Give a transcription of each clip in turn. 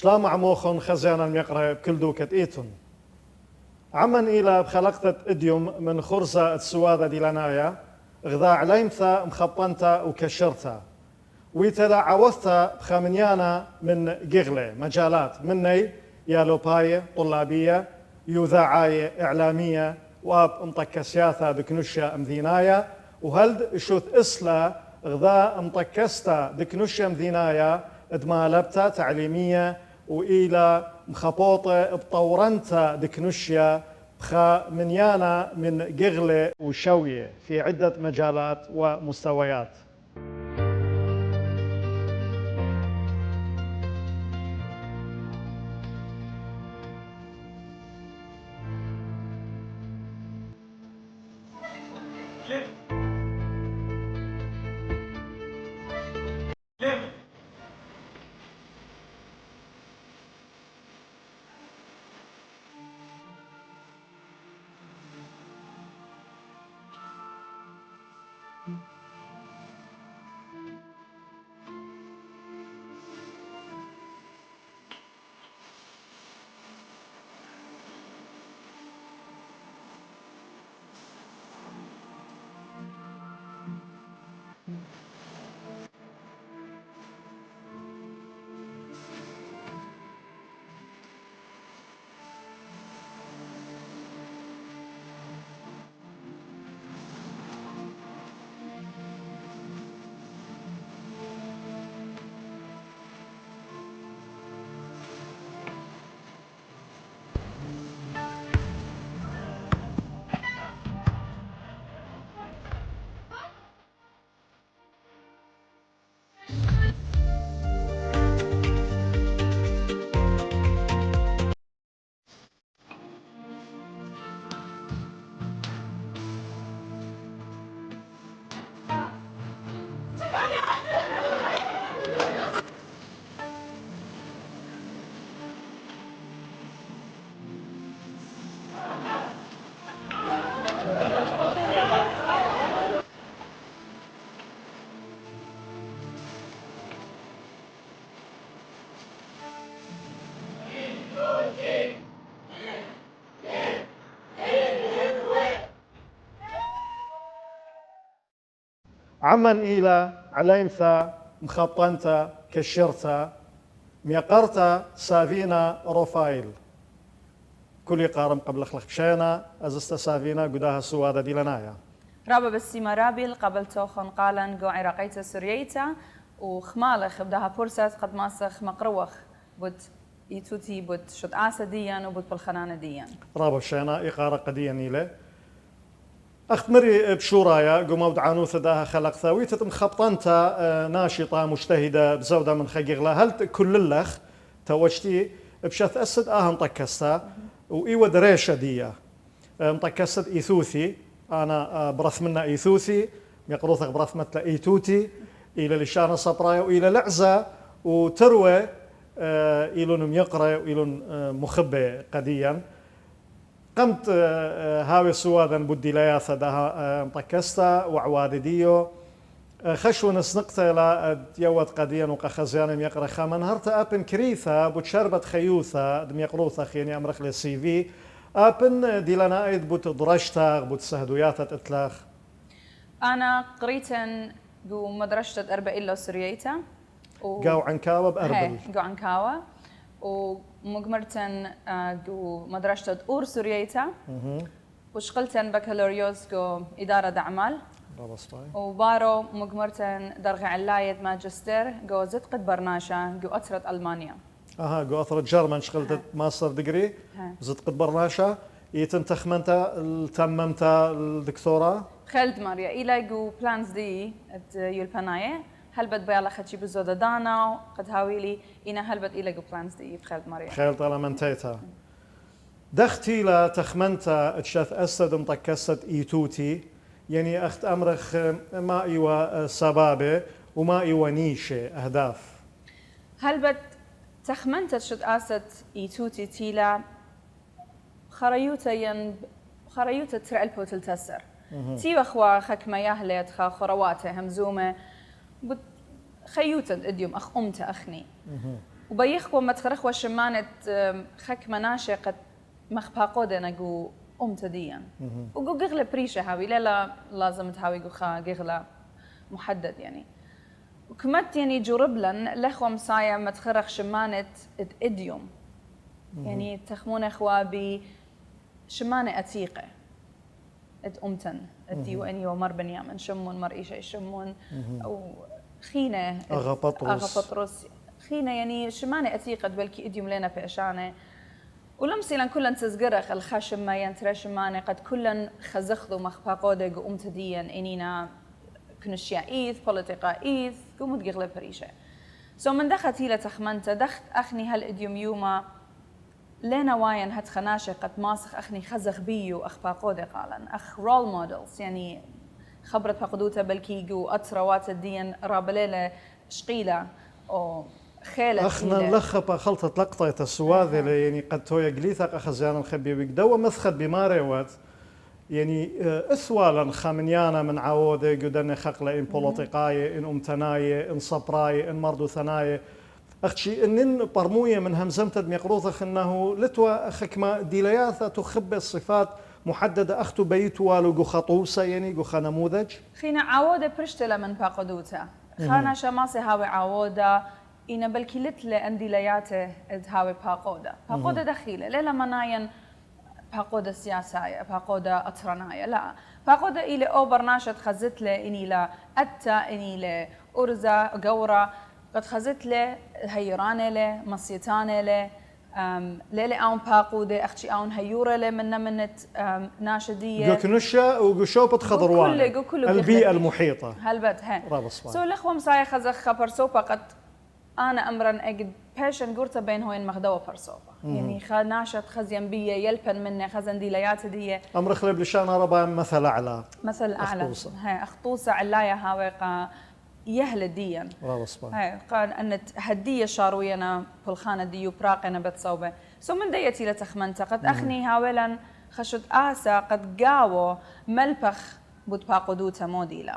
شلام عموخن خزيانا الميقرة بكل دوكة إيتون عمن إلى بخلقت إديوم من خرزة السوادة دي لنايا غذا عليمثا مخبنتا وكشرتا ويتلا عوثتا بخامنيانا من قغلة مجالات مني يا لوباية طلابية يوذاعاية إعلامية واب مطكسياثا دكنوشا مذينايا وهلد شوت إسلا غذا مطكستا دكنوشا مذينايا ادمالبتا تعليمية وإلى مخبوطة بطورنتا دكنوشيا بخا منيانا من قغلة وشوية في عدة مجالات ومستويات. عمن إلى عليمثا مخطنتا كشرتا ميقرتا سافينا روفايل كل قارم قبل خلق شينا أزست سافينا قداها السوادة دي لنايا رابا بسيما رابيل قبل توخن قالن جو عراقيتا سوريتا وخمالخ بدها بورسات قد ماسخ مقروخ بود يتوتي بود شد آسا ديان وبود بالخنانة ديان رابا شينا إقارة قديا نيلة أختمري بشورايا قمود عنوثة داها خلق ثاويتة مخبطنتا ناشطة مجتهدة بزودة من خقيغلا هل كل اللخ توجتي بشث أسد مطكستا وإيوة دريشة ديا مطكسد إيثوثي أنا برث منا إيثوثي يقروثك برث مثل إيتوتي إلى لشانة صبرايا وإلى لعزة وتروى إلون يقرأ وإلون مخبة قديا قمت هاوي سوادا بدي لياثة دها مطكستا وعوادديو خشو نسنقتا لا يوت قديا وقخزيان يقرأ خامن هرتا أبن كريثا بتشربت خيوثا دم يقروثا خيني أمرخ للسي في أبن ديلانا أيد بوت درجتا بوت سهدوياتا إتلاخ أنا قريتن جو مدرسة أربع إلا سوريتا قاو عنكاوة بأربل جو عنكاوة ومقمرتن جو مدرسة أور سوريتا وشغلتن بكالوريوس جو إدارة أعمال وبارو مقمرتن درغ علاية ماجستير جو زد قد برناشا جو أثرت ألمانيا جو أثرت جرمن شغلت ماستر ديجري زد قد برناشا يتن تخمنتا تممتا الدكتوراه خالد ماريا إلى جو بلانز دي يلبناية هل بد بيالا خدشي بزودة دانا قد هاويلي إنا هل بد إلى جو بلانز دي بخالد ماريا خالد على منتيتا دختي لا تخمنتا اتشاث أسد مطكست إيتوتي يعني أخت أمرخ ما إيوا سبابة وما إيوا نيشة أهداف هل بد تخمنتا تشد أسد إيتوتي تيلا خريوتا ترى البوتل تسر تيوا خوا خك ما يهلت خا خرواته همزومه خيوتا اديوم اخ امته اخني وبيخ وما تخرخ وشمانة خك مناشة قد مخباقودة نجو تديا وجو غغلة بريشة هاوي لا لازم تهاوي جو خا غغلة محدد يعني وكمت يعني جربلن لخوا مسايا ما تخرخ شمانة إديوم يعني تخمون إخوا بشمانة أتيقة أمتن أتيو أني ومر بنيامن شمون مر إيشا يشمون أو خينة أغا خينة يعني شمانة أتيقة بلكي إديوم لنا في أشانة ولمسي لان كلن تزقرخ الخشم ما ينترى شمانة قد كلن خزخذو مخباقودة قوم تديا إنينا كنشيا إيث بوليتيقا إيث قوم تقغلب بريشة سو من دخت هيلة تخمنت دخت أخني هالإديوم يوما لنا واين هات خناشة قد ماسخ أخني خزخ بيو أخباقودة قالن أخ رول مودلز يعني خبرت فقدوتا بالكيجو أتروات الدين رابليلة شقيلة أو خيلة أخنا لخبة خلطة لقطة السواذلة يعني قد تويا قليثك أخزيانا مخبي بيقدوا مسخد بماريوات يعني أثوالا خامنيانا من عودة قدنا خقلة إن بوليتيقاية إن أمتناية إن صبراية إن مردو ثناية أختي إنن برموية من همزمت ميقروثخ إنه لتوا أخكما ديلياثة تخبي الصفات محددة أختو بيتوا لو خطوسة يعني جو نموذج خينا عودة برشتلة من فاقدوتا خانا شماسي هاوي عودة إنا بلكي لتلة عندي لياته هاوي باقودة دخيلة ليلا مناين باقودة سياسية باقودة أطرناية لا باقودة إلي أو برناشة خزت له إني لا أتا إني لا أرزة قورة قد خزت له هيرانة له مصيتانة له ليلي أون باقودة أختي أون هيورة له منت ناشدية كنشة وشوبة خضروان البيئة المحيطة هالبت هي سو الأخوة مسايا خزخ خبر سوبا قد أنا أمرا أجد باشن قرطة بين هوين مخدوة فرصوبة يعني خناشة خزين بيا يلبن مني خزن ديليات دي أمر خليب لشان ربا مثل أعلى هاي أخطوصة علاية هاويقة يهل ديا هاي قال أن هدية شاروينا بالخانة ديو براقنا بتصوبة سو من ديتي لتخمنت قد أخني هاولا خشد آسا قد قاوو ملبخ بود باقودوتا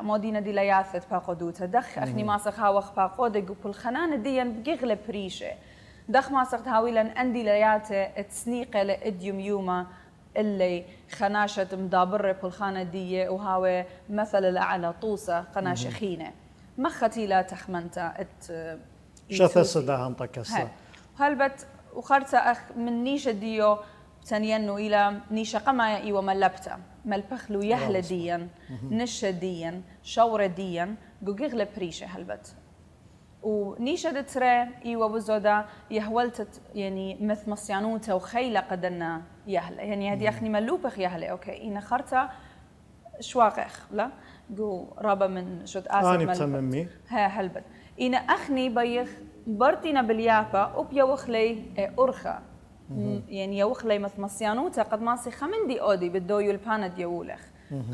مودينا دي لياثت باقودوتا دخ أخني ماسخ هاوخ باقودة قبل خنان ديان بقغلب بريشة دخ ماسخ هاويلا أندي لياته تسنيقة لإديوم يوما اللي خناشة مدابرة بالخانة دي وهاوي مثل الأعلى طوسة قناشة خينة مختي لا تخمنتا شث صداها انطكسة هلبت وخرتا أخ من نيشة ديو تنينو إلى نيشة قما إيوة ملبتا ملبخلو يهل ديا نشة ديا شورة ديا قوغيغل بريشة هلبت ونيشة دتري إيوة وزودا يهولت يعني مثل مصيانوتا وخيلة قدنا يهل يعني هدي أخني ملوبخ يهل أوكي إنا خرتا شواقخ لا قو رابا من شد آسف أنا بتممي ها هلبت إنا أخني بيخ برتينا باليافا وبيوخلي أرخا يعني يوخلي مثل مصيانوتا قد ماسي خمندي أودي بدو يلبانا ديولخ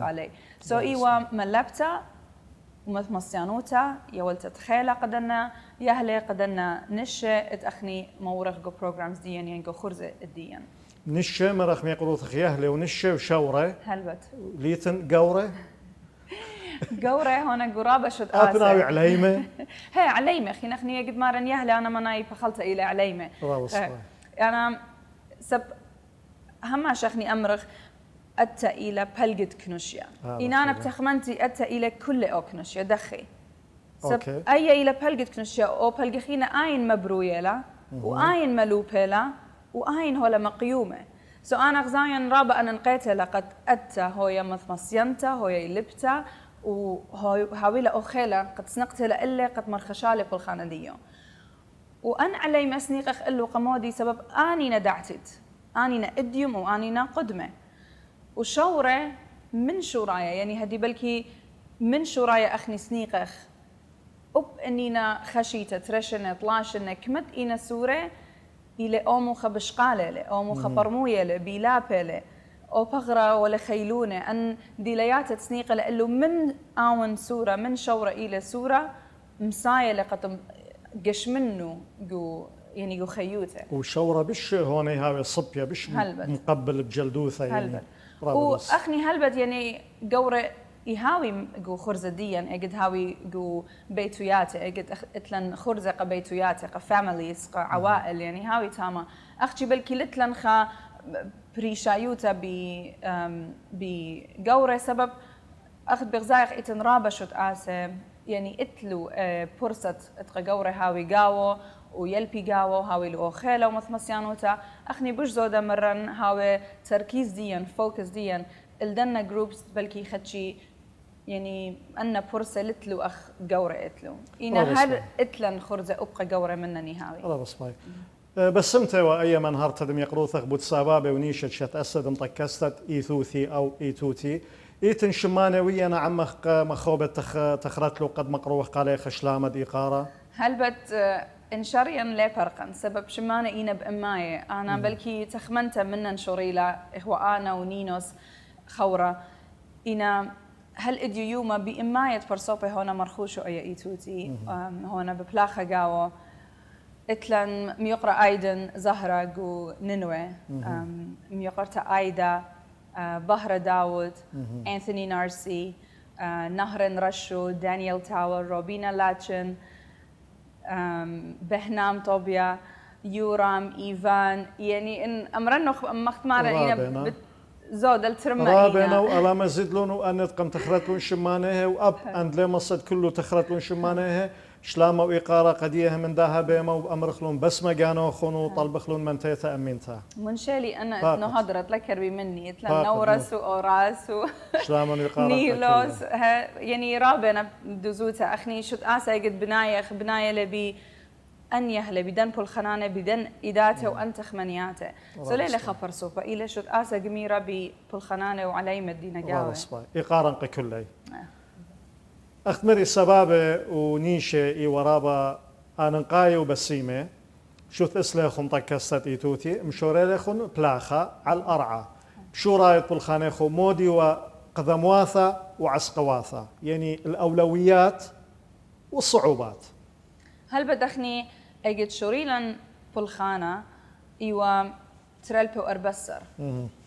قالي سو إيوا ملبتا ومثل مصيانوتا يولت تخيلة قدنا يهلي قدنا نشة اتأخني مورخ جو بروجرامز ديان يعني جو خرزة الديان نشة مرخ ميقروث يهلي ونشة وشورة هلبت ليتن قورة قورة هنا قرابة شد أبناوي عليمة هي عليمة خي نخني قد مارن يهلي أنا مناي فخلت إلى عليمة أنا سب هم شخني أمرخ أتى إلى بلجت كنوشيا إن أنا بتخمنتي أتى إلى كل أو كنوشيا دخي سب أي إلى بلجت كنوشيا أو بلجخينا أين مبرويلا وأين ملوبلا وأين هو مقيومة سو أنا غزاين رابع أن نقيتها لقد أتى هو مصيانتا هو يلبتا وهاويلا أخيلا قد سنقتها إلا قد مرخشالي بالخانة ديو وأن علي مسنيق إلو قمودي سبب أني ندعتت أني نأديم وأني نقدمة وشورة من شورايا يعني هدي بلكي من شورايا أخني سنيقخ أنينا خشيتة ترشنة طلاشنة كمت إينا سورة إلى أمو خبشقالة لي أمو خبرموية لي بيلابة لي أو بغرة ولا خيلونة أن ديليات تسنيقة لإلو من آون سورة من شورة إلى سورة مسايا لقد قش منه جو يعني جو خيوته وشورة بش هون هاوي صبية بش هلبت. مقبل بجلدوثة يعني وأخني هلبت يعني قورة يهاوي جو خرزة ديا اجد هاوي جو بيتويات اجد اتلن خرزة قبيتويات قفاميليز قعوائل يعني هاوي تاما اختي بالكي لتلن خا بريشايوتا بجورة سبب اخذ بغزايق اتن رابشت اسه يعني اتلو فرصة اتقى هاوي قاوو ويلبي قاوو هاوي لو خيلة ومثمسيانوتا اخني بوش زودة مرن هاوي تركيز ديا فوكس ديا الدنا جروبس بلكي خدشي يعني أن فرصة لتلو أخ جورة اتلو إنا هر اتلن خرزة أبقى جورة مننا نهاوي الله بصماي بس أنت وأي من هرت دم يقروثك بود سبابة ونيشة شت أسد مطكستت إيثوثي أو إيتوتي إيتن شمانوية نعم مخوبة تخرت له قد مقروه قال خشلامد إقارة هل بت انشريا لا فرقا سبب شمانة إينا بأماية أنا بلكي تخمنت منا شريلة هو أنا ونينوس خورة إنا هل اديو يوما بإماية فرصوبة هنا مرخوشو أي إيتوتي هنا ببلاخة قاوة اتلن ميقرأ أيدن زهرة جو نينوي ميقرأ أيدا بهرة داود أنثوني نارسي نهرن رشو دانيال تاور روبينا لاتشن بهنام طوبيا يورام إيفان يعني إن أمرنا مختمارة إنا زود الترمى رابنا وألا مزيد لونه أن تقم تخرتون شمانه وأب أند لما صد كله تخرتون شمانه شلامة وإقارة قديها من داها بيما وأمر خلون بس ما كانوا خونوا طلب خلون من تيتا أمينتا منشالي أنا إنه هدرت لك مني إتلا نورس وأوراس شلامة وإقارة نيلوس يعني رابنا دوزوتا أخني شد آسا يقد بناية لبي أنيه بدن بول خنانة بدن إداته وأنتخ منياته سليلة خبر سوبا إلى شد آسا جميرة ببول خنانة وعلي مدينة جاوة إقارة كلي أختمري السبابة ونيشة إي ورابا آنقاي وبسيمة شو تسلي خن طكستت إيتوتي مشوري لخن بلاخة على الأرعى شو رايت بول خانيخو مودي وقذمواثة وعسقواثة يعني الأولويات والصعوبات هل بدخني اجد شوريلا بولخانة ايوا ترلبي واربسر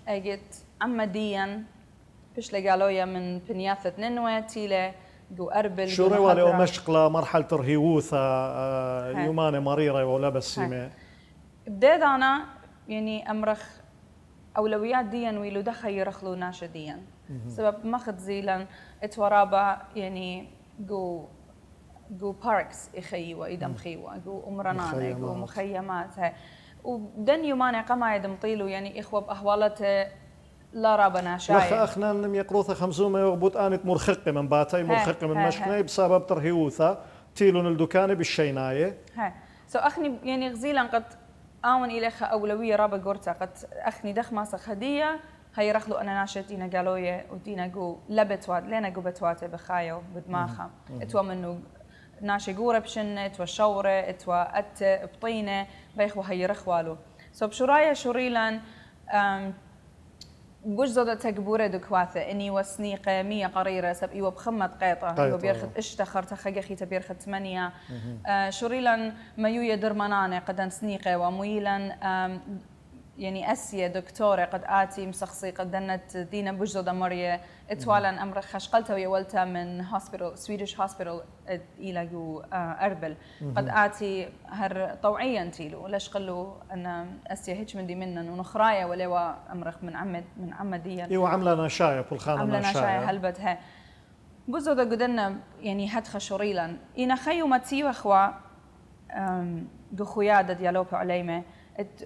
اجد عمديا بش لقالويا من بنياثة ننوى تيلة جو اربل شوري والي ومشقلة مرحلة رهيوثة يومانة مريرة ولا بسيمة بديت انا يعني امرخ اولويات ديا ويلو دخل يرخلو ناشديا سبب ماخذ زيلا اتورابا يعني جو باركس إخيوة إدم خيوة جو أمرنان جو مخيمات ودن يومانع قما يدم طيلو يعني إخوة بأهوالته لا رابنا شاي لخ أخنا نم يقروث خمسومة يغبط آنت مرخقة من باتي مرخقة من مشكنة بسبب ترهيوثة تيلون الدكانة بالشيناية سو أخني يعني غزيلا قد آمن إليخ أولوية رابا قرطة قد أخني دخ ماسا خدية هاي رخلو أنا ناشد دينا قالوية ودينا جو لبتوات لينا جو بتواتي بخايو بدماخة اتوا منو ناشي قورة بشنة اتوا شورة اتوا بطينة بيخو هاي رخوالو سو بشورايا شوريلان بوش زودة تقبورة دكواثة إني وسنيقة مية قريرة سب إيوة بخمة قيطة هو بيرخد إشتخر تخيخي تبيرخد 8 شوريلان مايوية درمانانة قدن سنيقة ومويلان يعني أسيا دكتورة قد آتي مسخصي قد دنت دينا بوش زودة مرية اتوالا أمر خشقلتها ويولتها من هوسبيتال سويدش هوسبيتال إلى جو أربل قد آتي هر طوعيا تيلو ليش قلوا أن أسيا هيك من دي منن ونخرايا ولا أمرخ من عمديا إيوه عملنا شاية بالخانة عملنا شاية هلبتها بوش زودة قدنا يعني هدخ شريلا إنا خيو متسيو أخوا جو خويادة ديالوبة عليمة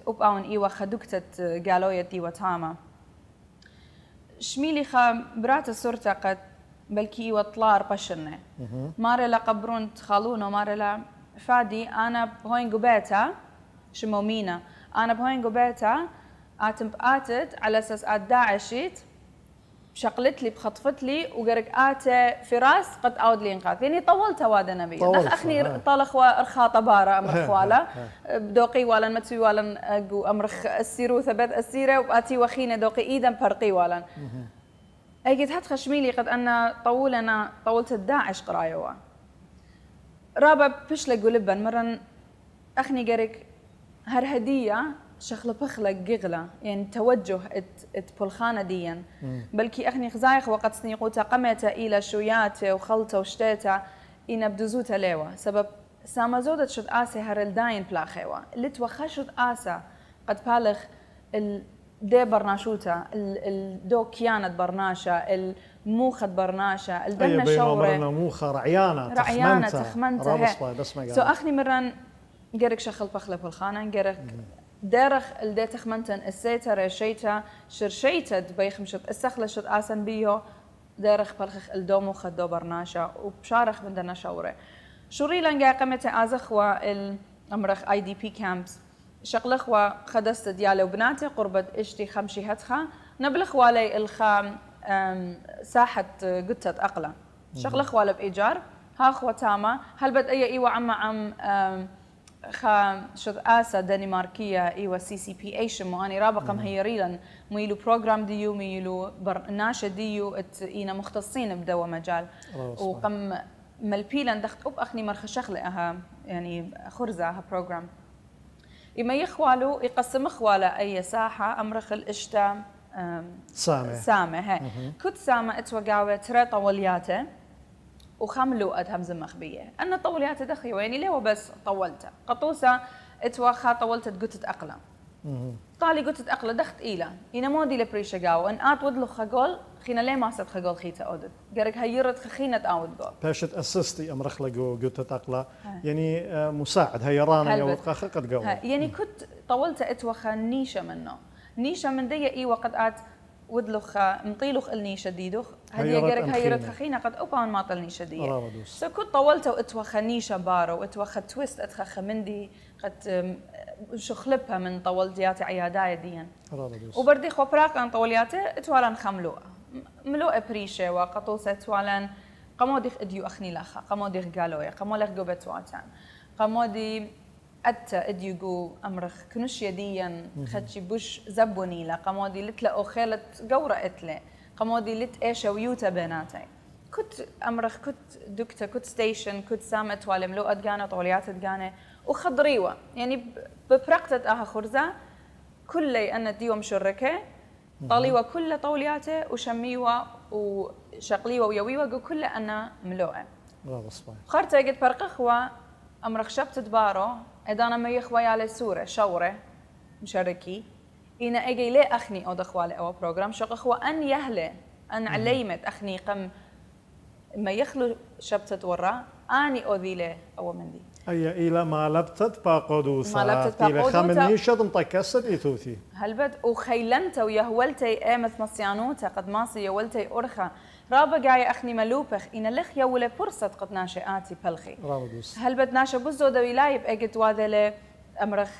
أبقون إيوة خدوكتت قالوية ديوة تاما شميلي خا برات السورة قد بلكي إيوة طلار بشرنا مارلا قبرون تخالونا مارلا فادي أنا بهوين قبيتا شمومينا أنا بهوين قبيتا آتم بآتت على أساس داعشيت شقلت لي بخطفت لي وقرق آته في راس قد أود لي إنقاذ يعني طولت وادا نبي أخني طالخ وأرخا طبارة أمرخ والا بدوقي والا متسوي والا أمرخ السيرو ثبت السيرة وآتي وخينة دوقي إيدا برقي والا أجد هات خشميلي قد أنا طولت الداعش قرايوا رابا بشلق ولبن مرن أخني قرق هر هدية شغله بخلق جغله يعني توجه بولخانه ديا بلكي اخني خزايخ وقت سنيقوتا قمتا الى شوياته وخلطه وشتيتا إنا بدزوتا ليوا سبب ساما زودت شد آسي هرالداين بلاخيوا اللي توخشت آسا قد بالغ دي برناشوتا الدو كيانت برناشا الموخت برناشا الدنة شورة موخة رعيانة تخمنتا سو أخني مران جرك شخل بخلة بالخانة جرك دارخ الدي تخمنتن السيتا ريشيتا شرشيتا بيخمشت السخلشت آسن بيو دارخ بالخ الدومو خدو برناشا وبشارخ من دنا شورة شوري لنجا قمت ازخوا الامرخ IDP كامبس شغلخوا خدست ديالو بناتي قربت اشتي خمشي هتخا نبلخوا لي الخام ساحة قتة أقلة شغلخوا له بإيجار هاخوا تاما هل بد أي إيوة عم خا شد آسا دنماركية إيوة CCP إيشمو أني رابقة مهيريلا ميلو بروجرام ديو ميلو ناشا ديو إينا مختصين بدوا مجال وقم ملبيلا دخت أب أخني مرخ شغلة يعني خرزة بروجرام إما يخوالو يقسم خواله أي ساحة أمرخ الإشتا سامة كنت سامة اتوقعوا ترى طولياته وخملو أدهم زمخبية أنا طولياته دخي ويني ليه بس طولته قطوسة اتوخا طولت قلت أقلم قالي قلت أقلم دخت إيلا إنا مودي لبريشة قاو إن ودلو خجول خينا ليه ما صد خجول خيته أودد قرق هيرت خينة أود قول باشت أسستي أمرخ لقو قلت أقلم يعني مساعد هيرانا يا وقخ قد قول يعني كنت طولت اتوخا نيشة منه نيشة من دي إي وقت آت ودلخ مطيلخ النيشة ديدخ هدي جرك هيرت خخينة قد أوبان ما طل شديدة سكوت طولت واتوخ نيشة بارو واتوخ تويست اتخخ مندي قد شخلبها من طولتيات عياداية ديا وبردي خو براق عن طولياته اتوالن خملوء ملوء بريشة وقطوسة اتوالن قمودي اديو أخني لخا قمودي قالويا قمولخ قبت واتان قمودي أتا اديوغو أمرخ كنوش يديا خدشي بوش زبوني لا قمودي لتلا أو خيلت قورة اتلي قمودي لت إيشا ويوتا بيناتي كنت أمرخ كنت دكتة كنت ستيشن كنت سامت والي ملوء أدقانة طوليات أدقانة وخضريوة يعني ببرقتة أها خرزة كلي أنا ديو مشركة طاليوة كل طولياته وشميوة وشقليوة ويويوة كل أنا ملوءة خرطة قد برقخوة أمرخ شبت بارو إدانا ما يخوي على سورة شورة مشاركي إنا أجي ليه أخني أو دخوالي أو بروجرام شقخوا أن يهله أن عليمت أخني قم ما يخلو شبتت ورا أني أذيله أو مندي أي إلى ما لبتت باقودوسا ما لبتت باقودوسا خمني شد مطكست إتوثي هل بد وخيلنت ويهولتي آمث مصيانوتا قد ماصي يولتي أرخا رابا جاي أخني ملوبخ إن لخ يولا فرصة قد ناشئاتي بلخي هل بد ناشا بزو دويلايب أجد واذل أمرخ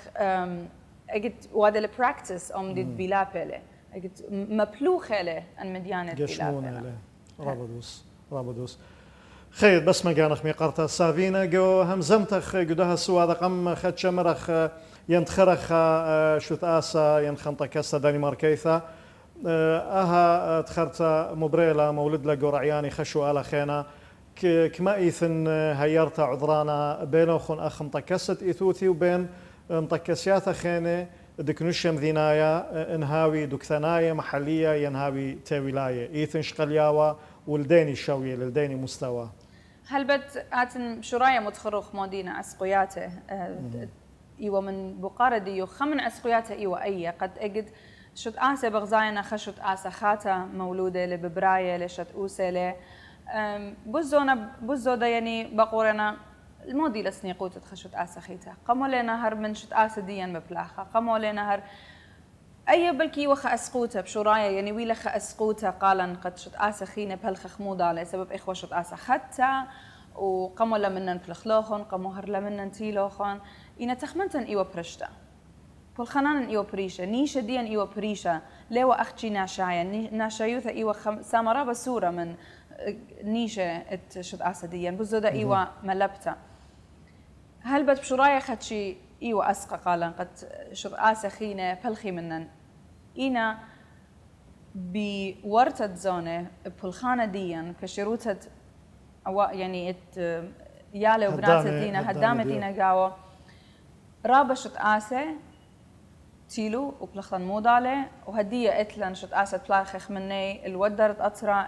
أجد واذل براكتس أم ديد بلا بله أجد مبلوخة له أن مديانة بلا بله رابدوس خير بس ما جانخ ميقرتا سافينا جو همزمتخ قدها سواد قم خد شمرخ ينتخرخ شوت آسا ينخنطا كسا دنماركيثا أها تخرتا مبريلا مولد لقو رعياني خشو آلا خينا كما إيثن هيرتا عذرانا بينوخن أخ مطكست إيثوثي وبين مطكسياتا خيني دكنوش مذينايا انهاوي دكثنايا محلية ينهاوي تاويلاية إيثن شقلياوا ولديني شوية لديني مستوى هل بد آتن شرايا متخرخ مودينا أسقياته إيوة من بقارة ديو خمن أسقياته إيوة أي قد أجد شد آسة بغزاينا خشت آسة خاتا مولودة لببراية لشت أوسة بزو دا يعني بقورنا المودي لسنيقوت تخشت آسة خيتا قمو لنا هر من شت آسة ديان ببلاخة قمو لنا هر أي بلكي وخا أسقوته بشرايا يعني ويلا خا أسقوته قالن قد شت آسة خينة بهالخ خموضة لسبب إخوة شت آسة ختا وقمو لمنن بلخلوخن قمو هر لمنن تيلوخن إنا تخمنتن إيوة برشتا بالخنان إيوة بريشة نيشة ديان إيوة بريشة ليوا أختي ناشايا ناشايوثا إيوة سامرا بسورة من نيشة شت آسة ديان بزودا إيوة ملبتا هل بد بشرايا خدشي إيوة أسقى قالن قد شت آسة خينة بلخي منن إنا بورتت زونة بالخانة ديان كشروتت يعني يالي وبنات دينا هدامة دينا قاوة رابشت آسة تيلو وبلخن مودالة وهدية اتلن شت آسد بلاخخ مني الودرت أطرا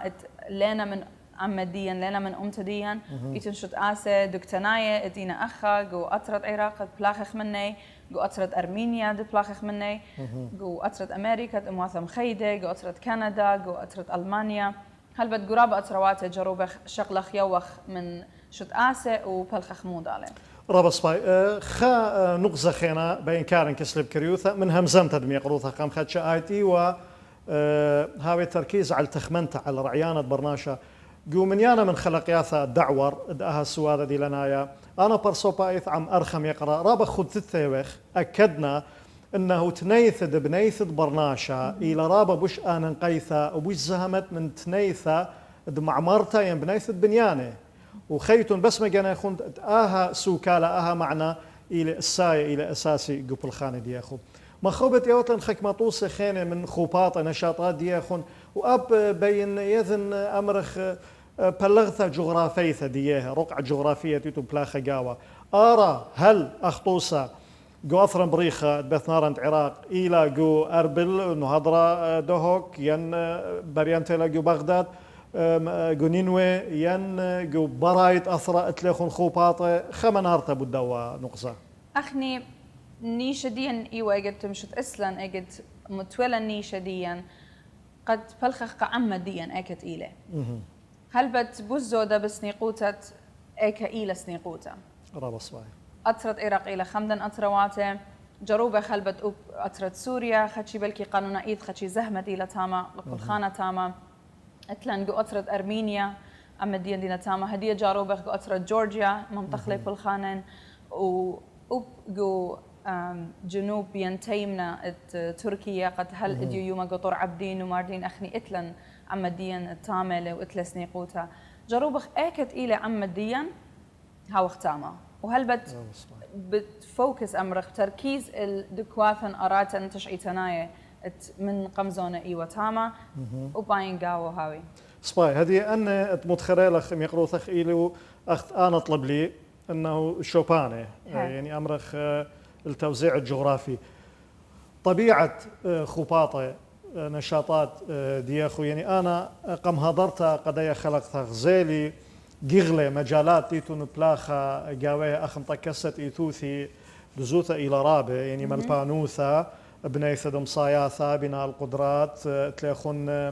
لينا من عمديا لينا من أمتديا يتن شت آسد دكتناية ادينا أخا جو أطرت عراق بلاخخ مني جو أطرت أرمينيا دي بلاخخ مني جو أطرت أمريكا امواثم خيدة جو أطرت كندا جو أطرت ألمانيا هل بد قرابة أطروات جروب شغلخ يوخ من شت آسد وبلخخ مودالة رابس باي خا نقزة خينا بين كارن كسلب كريوثا من همزم تدمي قروثها قام خدش آيتي و هاوي التركيز على التخمنت على رعيانة برناشا جو من يانا من خلقياثا دعور داها السوادة دي لنايا أنا برسو بايث عم أرخم يقرأ رابا خد تثيوخ أكدنا أنه تنيثد بنيثد برناشا إلى رابا بوش آنا قيثا وبوش زهمت من تنيثا دمعمرتا ين بنيثد بنيانه وخيتون بس ما جانا يخون آها سوكالا آها معنا إلى الساية إلى أساسي قبل خانة دي أخو ما خوبت يوتن خك مطوس خينة من خوباط نشاطات دي أخون وأب بين يذن أمرخ بلغثة جغرافية ديها رقعة جغرافية تيتو بلاخة قاوة أرى هل أخطوسة جو أثرن بريخة بثنارنت عراق إلى جو أربل نهضرة دهوك ين بريانتلا جو بغداد جو نينوي ين جو برايت أثرا اتليخون خوباطة خمن هارتا بدوا نقصة أخني نيشة ديا إيوة اجد تمشت أسلا اجد متولى نيشة ديا قد بلخخ عمة ديا اكت إيله هل بت بوزو دا بسنيقوتة اكا إيله سنيقوتة رابا صباي أطرت إيراق إلى خمدن أطرواته جروبة خلبت أوب أطرت سوريا خدشي بلكي قانون إيد خدشي زهمة إلى تاما لقل خانة تاما اتلان جو أطرت أرمينيا أما ديان دينا تاما هدية جاروبة جو أطرت جورجيا منطقة كل خانن وأوب جو جنوب ينتيمنا تركيا قد هل اديو يوما قطر عبدين وماردين أخني اتلن أما ديان التامل واتلس نيقوتا جاروبخ اكت إلى أما ديان هاو اختاما وهل بتفوكس أمرخ تركيز الدكواثن أراتن تشعيتناية من قمزونة إيوة تاما وباين قاوة هاوي سباي هذه أنا متخرلخ يقروثخ إلو أنا أطلب لي أنه شوباني يعني أمرخ التوزيع الجغرافي طبيعة خباطة نشاطات دياخو يعني أنا قم هضرتها قضايا خلقتها غزالي جغلة مجالات تيتون بلاخة جاوية أخم طكست إيتوثي دزوثة إلى رابع يعني ملبانوثة بنيث دمصاياثة بناء القدرات تلاخون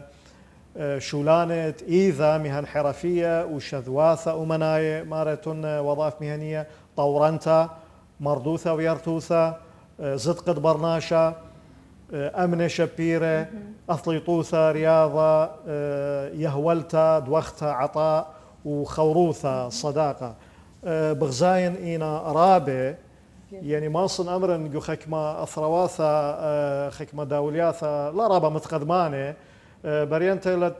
شولانة إيذا مهن حرفية وشذواثة ومناية مارتون وظائف مهنية طورنتا مردوثة ويرتوثة زدقد برناشة أمنة شبيرة أثليطوثة رياضة يهولتا دوختة عطاء وخوروثة صداقة بغزاين إينا رابع يعني ما صن أمرا جو خكمة أثرواثة خكمة داولياثة لا رابع متقدمانة بريانتا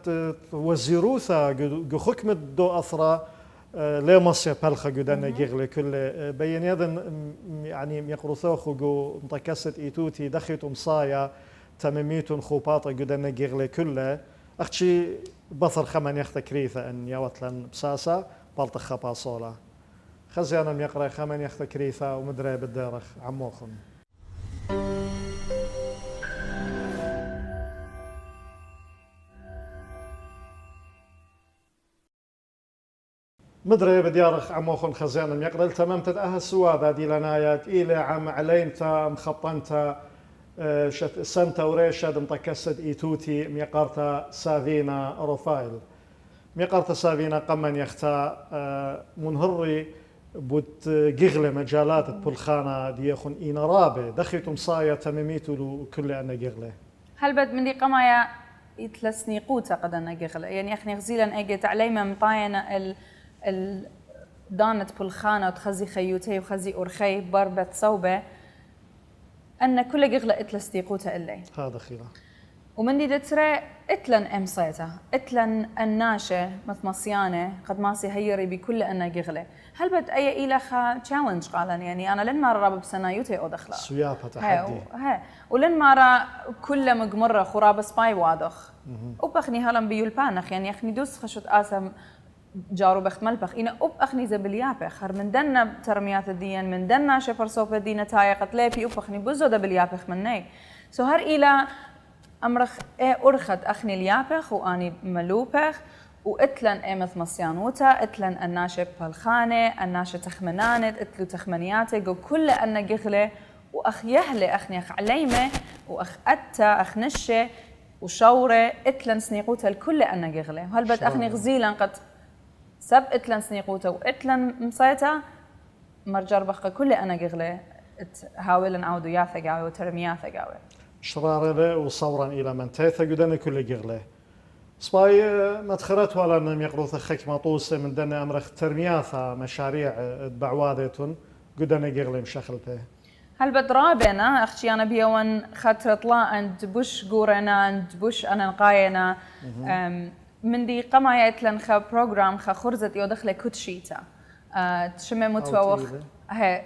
وزيروثة جو خكمة دو أثرا لا مصيا بلخة جدنا جيغلي كل بين يدن يعني يقرثوخ جو متكست إيتوتي دخيت مصايا تمميتون خوباطة جدنا جيغلي كله أختشي بثر خمن يختكريثة أن يوتلن بساسة بلطخة باصولة خزيانا يقرأ خمن يختكريثة ومدري بالدارخ عموخن مدري بديارخ عموخن خزيانا يقرأ تمام تتأهل سوا دي لنايات إلى عم عليمتا مخطنتا سنتا وريشاد متكسد إيتوتي ميقارتا سافينا روفايل ميقارتا سافينا قمن يختا منهري بوت جغلة مجالات بلخانة ديخون إينا رابع دخيتم صايا تميميتو كل أنا جغلة هل بد من دي قمايا يتلسني قوتا قد أنا جغلة يعني أخني غزيلا أجت عليما مطاينة دانت بلخانة وتخزي خيوتي وخزي أرخي بربة صوبة أن كل جغلة اتلستي قوتا إلي هذا خيرا ومن دي دترى اتلن امصيتا اتلن الناشة مثمصيانة قد ماسي هيري بكل أنا جغلة هل بد أي إلخا تشالنج قالن يعني أنا لن مرة رابب بسنايوتي أو دخلة سيابة تحدي ولن مرة كل مجمرة خراب سباي واضخ وبخني هلم بيولبانخ يعني أخني دوس خشوت آسم جارو بخت ملبخ إنا أب أخني زبليابخ هر من دنا ترميات الدين من دنا شفر صوب الدين تايا قتلابي أب أخني بزو دبليابخ مني سو هر إلى أمرخ أرخت أخني اليابخ وأني ملوبخ وإتلن مث مصيانوتا إتلن الناشب بالخانة الناشب تخمنانت إتلو تخمنياتي وكل أن جغلة وأخ يهلي أخني أخ عليمة وأخ أتا أخ نشة وشورة إتلن سنيقوتا الكل أن جغلة وهل بد أخني غزيلا قد سب إتلن سنيقوتا وإتلن مصيتا مرجر بخ كل أن جغلة هاولن عودو ياثقاوي وترمي ياثقاوي شرارة وصورا إلى من تيثا قدنا كل جغلة صباي مدخرت ولا أنهم يقروث خك مطوس من دنا أمرخ ترمياثا مشاريع بعوادتون قدنا جغلة مشخلته هل بدرابنا أختي أنا بيوان خاطر طلع عند بوش قورنا عند بوش أنا نقاينا من دي قما يتلن خا بروجرام خا خرزت يودخل كوتشيتا تشمي متوخ هي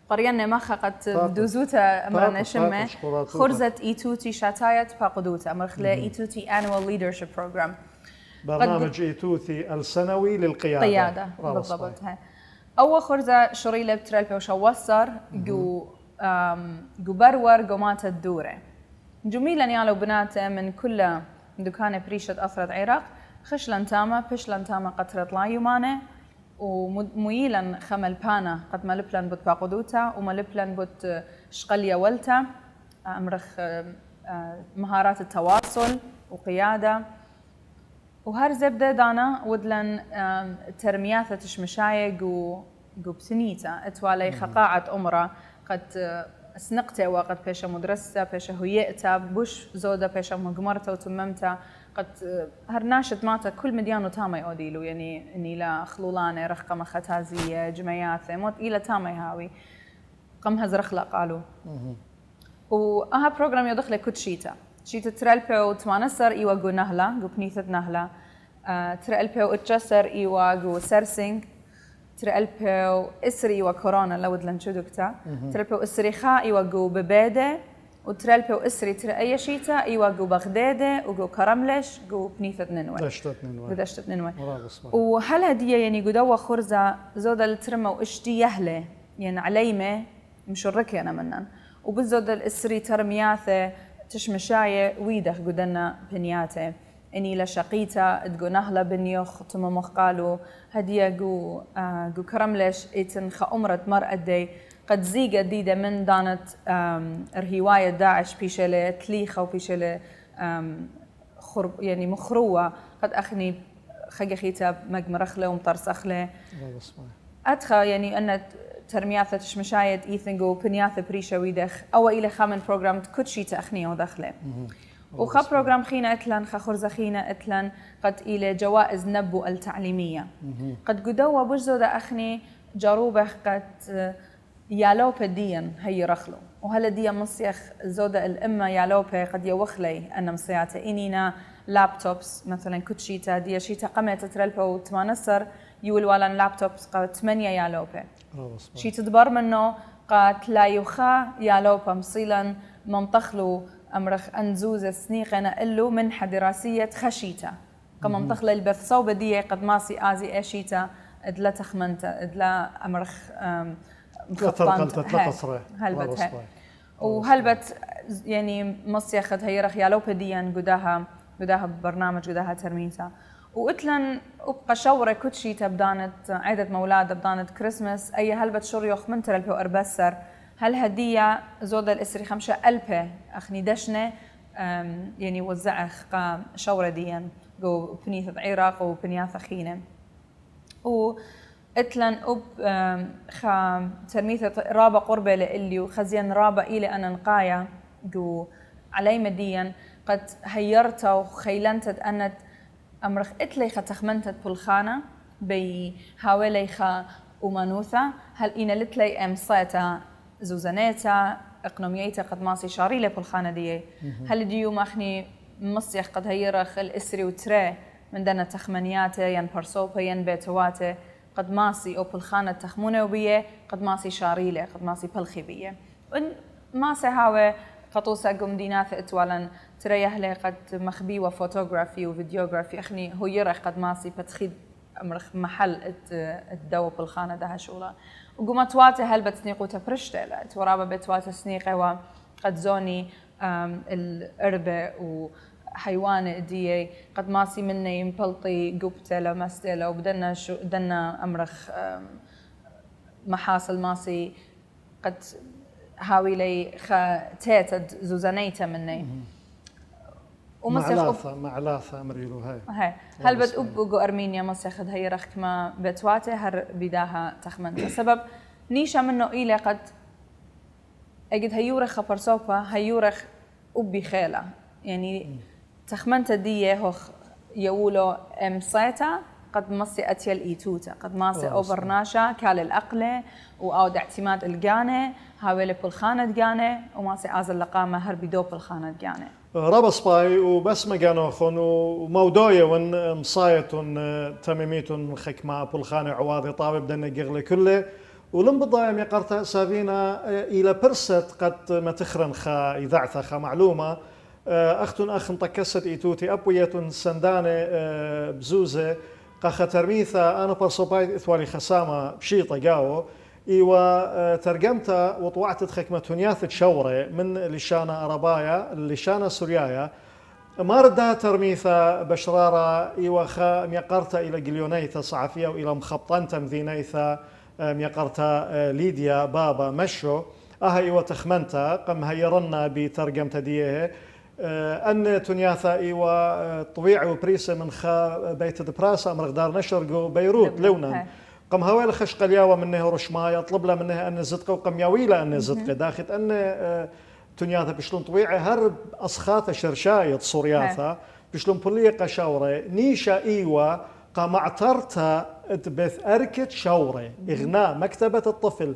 قرينا ما خقت دوزوتا أمرنا شمة خرزت إيتوتي شاتايت فاقدوتا أمرخلا إيتوتي annual leadership program برنامج إيتوتي السنوي للقيادة بالضبط هاي أول خرزة شريلة بترلبي وشوصر جو برور قومات الدورة جميلا يالو بناته من كل دكانة بريشة أثرت عراق خش لنتامة بش لنتامة قطرة لا يمانة ومويلا خمل بانا قد ملبلن بوت باقودوتا وملبلن بوت شقلية ولتا أمرخ مهارات التواصل وقيادة وهر زبدة دانا ودلن ترمياثة تشمشايق وبسنيتا اتوالي خقاعة أمرا قد سنقته وقد بيشا مدرسة بيشا هيئتا بوش زودة بيشا مقمرتا وتممتا قد هرناشت ماتا كل مديانو تامي أوديلو يعني إني لا خلولانة رخقة ختازية جمياثة موت إلى تامي هاوي قم هزرخلا قالوا وأها بروغرام يدخل كوتشيتا شيتا ترلبي وتمانسر إيوا جو نهلا جو بنيثة نهلا ترلبي واتجسر إيوا جو سرسينج ترلبي إسري إيوا كورونا لود لنشدكتا ترلبي إسري خا إيوا جو ببادة وترلبي وإسري ترأي شيتا إيوا جو بغدادة وجو كرملش جو بنيثة ننوى دشتت ننوى وهل هدية يعني جدوا خرزة زود الترمى وإشتي يهله يعني عليمة مشركة أنا منن وبزود الإسري ترمياثة تشمشاية ويدخ قدنا بنياته إني لشقيتا تقو نهلا بنيوخ تم قالوا هدية جو كرملش إتن خأمرت مرأة دي قد زيجة جديدة من دانت رهواية داعش بيشلة تليخة وبيشلة يعني مخروة قد أخني خجخيتا مجمرخلة ومطرسخلة أدخل يعني أن ترمياثة تشمشاية إيثنجو بنياثة بريشة ويدخ أو إلى خامن بروجرام كتشي تأخنيه ودخله وخا بروجرام خينا إتلان خا خينا إتلان قد إلى جوائز نبو التعليمية قد قدوا بجزو دا أخني جاروبه قد يالوبة ديا هي رخلو وهلا ديا مصيخ زودة الأمة يالوبة قد يوخلي أن مصياته إنينا لابتوبس مثلا كتشيتا ديا شيتا قمت ترلبة وتمانسر يول والان لابتوبس قد 8 يالوبة شي تدبر منه قد لا يخا يالوبة مصيلا ممطخلو أمرخ أنزوز سنيقنا إلو منحة دراسية خشيتا كما ممطخل البث صوبة ديا قد ماسي آزي أشيتا إدلا تخمنتا إدلا أمرخ هلبت وهلبت يعني مصيخت هي رخ يالوبة ديا قداها برنامج قداها ترميتا وإتلن أبقى شورة كتشيتا بدانت عيدة مولاد بدانت كريسمس أي هلبت شريوخ من ترلبي وأربسر هل هدية زود الإسري 5,000 أخني دشنة يعني وزعخ شورة ديا جو بنيثة عراق وبنياث خينة وإتلن خا ترميثة رابة قربة لإلي وخزين رابة إلي أنا نقايا جو علي مديا قد هيرتا وخيلنتت أنت أمرخ إتلي خا تخمنتت بالخانة بهاولي خا ومانوثة هل إنا لتلي أمصيتا زوزانيتا اقنوميتا قد ماسي شاريلة بالخانة دي هل ديو ماخني مصيخ قد هيرخ الإسري وتري من دانا تخمنياته ين برسوبة ين بيتواته قد ماسي أو بالخانة تخمونه وبيه قد ماسي شاريلة قد ماسي بالخي بيه ماسي هاوي قطوسة قم ديناث اتوالا تريح لي قد مخبي وفوتوغرافي وفيديوغرافي أخني هو يرخ قد ماسي بتخيد أمرخ محل الدو بالخانة ده شغله وقومت واتي هل بتسنيقو تفرشته ورابا بتواتي سنيقه وقد زوني الأربع وحيوان دي قد ماسي مني يمبلطي قبته لمسته لو بدنا أمرخ محاصل ماسي قد هاوي لي تيتد زوزانيته مني معلاثة مريلو هاي هل بتقبقو أرمينيا مسخد هي رخك ما بتواته هر بداها تخمن سبب نيشا منه إلى قد أجد هيورخ خبر صوبة هيورخ أبي خيلة يعني تخمنت دي هوخ يقولوا صيتا قد مصي أتيل إيتوتا قد ماسي أوفرناشا كال الأقلة وأود اعتماد الجانة هاويل بالخانة جانة وماسي أزل لقامة هر بدو بالخانة جانة رابا سباي وبس ما كانوا خون وموضوعي ون مصايت تميميت خكمة بالخانة عواضي طابب دنا جغلي كله ولم بضايم يقرتها سافينا إلى برست قد ما تخرن خا إذاعتها خا معلومة أخ مطكست إيتوتي أبوية سندانة بزوزة قاخة ترميثة أنا برصوبايد إثوالي خسامة بشيطة قاو إيوا ترجمتها وطوعت خكمة تنياث شورة من لشانة أربايا لشانة سوريايا ما ردها ترميثة بشرارة إيوا خا ميقرتها إلى جليونيثة صحفية وإلى مخبطنتا مذينيثة ميقرتها ليديا بابا مشو إيوا تخمنتا قم هيرنا بترجمتها ديه أن تنياثا إيوا طويع وبريسة من خا بيت دبراسة أمرغدار نشرقو بيروت لونا قم هوال خشق الياوة منه رشماية طلب له منه أن زدقه وقم ياويله أن زدقه داخل أن تنياثا بشلون طويعة هرب أصخاثة شرشاية صورياثا بشلون بليقة شورة نيشا إيوا قام اعترتها بث أركت شورة إغناء مكتبة الطفل